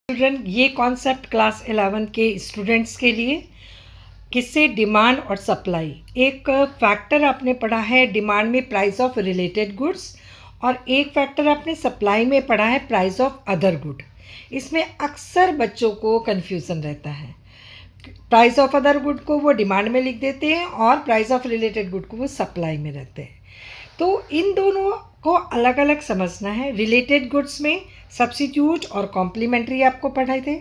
Children, ये concept class 11 के students के लिए। किससे? डिमांड और सप्लाई। एक फैक्टर आपने पढ़ा है डिमांड में, प्राइस ऑफ रिलेटेड गुड्स, और एक फैक्टर आपने सप्लाई में पढ़ा है प्राइस ऑफ अदर गुड। इसमें अक्सर बच्चों को कन्फ्यूज़न रहता है। प्राइस ऑफ अदर गुड को वो डिमांड में लिख देते हैं और प्राइस ऑफ रिलेटेड गुड को वो सप्लाई में रहते हैं। तो इन दोनों को अलग अलग समझना है। रिलेटेड गुड्स में सब्स्टिट्यूट और कॉम्प्लीमेंट्री आपको पढ़ाए थे,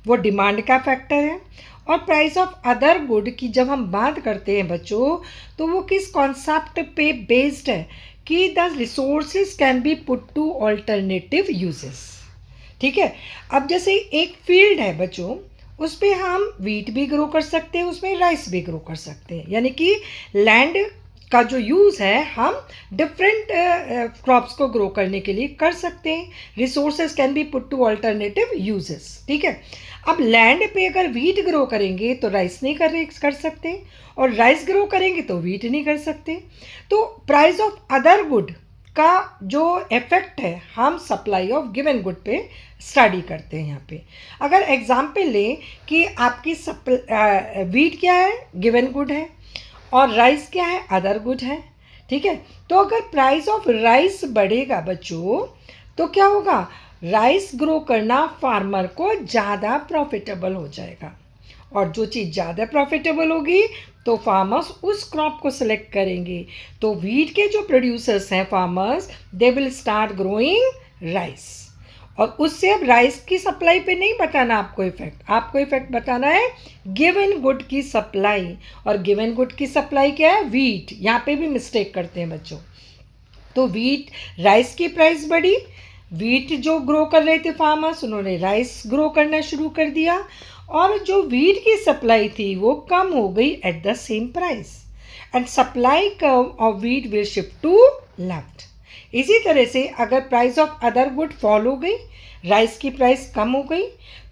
वो डिमांड का फैक्टर है। और प्राइस ऑफ अदर गुड की जब हम बात करते हैं बच्चों, तो वो किस कॉन्सेप्ट पे बेस्ड है कि the resources can be put two alternative uses. ठीक है। अब जैसे एक फील्ड है बच्चों, उस पर हम वीट भी ग्रो कर सकते हैं, उसमें राइस भी ग्रो कर सकते हैं। यानी कि लैंड का जो यूज़ है हम डिफरेंट क्रॉप्स को ग्रो करने के लिए कर सकते हैं। Resources can be put two alternative uses. ठीक है। अब लैंड पे अगर वीट ग्रो करेंगे तो राइस नहीं कर सकते, और राइस ग्रो करेंगे तो वीट नहीं कर सकते। तो प्राइस ऑफ अदर गुड का जो इफेक्ट है हम सप्लाई ऑफ गिवन गुड पे स्टडी करते हैं। यहाँ पे अगर एग्जाम्पल लें कि आपकी वीट क्या है? गिवन गुड है, और राइस क्या है? अदर गुड है। ठीक है। तो अगर प्राइस ऑफ राइस बढ़ेगा बच्चों तो क्या होगा? राइस ग्रो करना फार्मर को ज़्यादा प्रॉफिटेबल हो जाएगा, और जो चीज़ ज़्यादा प्रॉफिटेबल होगी तो फार्मर्स उस क्रॉप को सिलेक्ट करेंगे। तो वीट के जो प्रोड्यूसर्स हैं farmers, they will start growing rice. और उससे अब राइस की सप्लाई पे नहीं बताना आपको इफेक्ट, आपको इफेक्ट बताना है गिवन गुड की सप्लाई। और गिवन गुड की सप्लाई क्या है? वीट। यहाँ पे भी मिस्टेक करते हैं बच्चों। तो वीट, राइस की प्राइस बढ़ी, वीट जो ग्रो कर रहे थे फार्मर्स, उन्होंने राइस ग्रो करना शुरू कर दिया, और जो वीट की सप्लाई थी वो कम हो गई at the same price, and supply of wheat will shift to left. इसी तरह से अगर price of other good fall हो गई, राइस की प्राइस कम हो गई,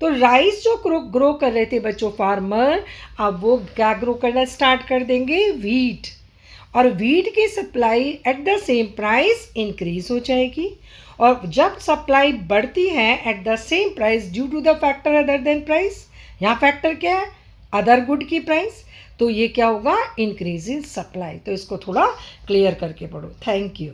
तो राइस जो ग्रो कर रहे थे बच्चों फार्मर, अब वो क्या ग्रो करना स्टार्ट कर देंगे? वीट। और वीट की supply at the same price increase हो जाएगी। और जब सप्लाई बढ़ती है at the same price due to the factor other than price, यहाँ फैक्टर क्या है? अदर गुड की प्राइस, तो ये क्या होगा? Increase in supply. तो इसको थोड़ा क्लियर करके पढ़ो। Thank you.